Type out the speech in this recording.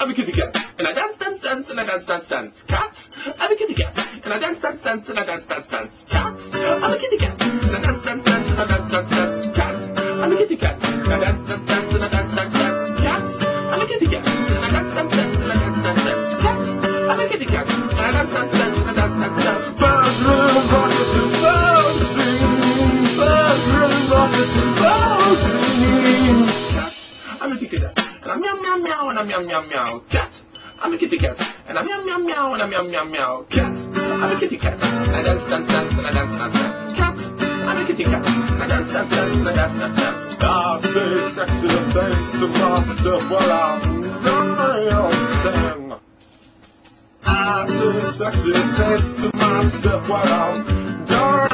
I'm a kitty cat, and I dance, dance, dance, and I dance, dance, dance. Cat, I'm a kitty cat, and I dance, dance, dance, and I dance, dance, dance. Cat, I'm a kitty cat, and I dance, dance, dance, and I dance, dance, dance. Cat, I'm a kitty cat, and I dance, dance, dance, and I dance, dance, dance. Cat, I'm a kitty cat, and I dance, dance, dance, and I dance, dance, dance. Cat, I'm a kitty cat, and I dance, dance, dance, and I dance, dance, dance. Birds, little rockets, and birds sing. Birds, little rockets, and birds sing. Cat, I'm a kitty cat, and I'm meow meow meow, and I'm meow meow meow. Cat, I'm a kitty cat, and I'm meow meow meow, and I'm meow meow meow. Cat, I'm a kitty cat, and I dance, dance, dance, and I dance, dance, dance. Cat, I'm a kitty cat, and I dance, dance, dance, and I dance, dance, dance. I say sexy things to myself while I'm dancing. I say sexy things to myself while I'm dancing.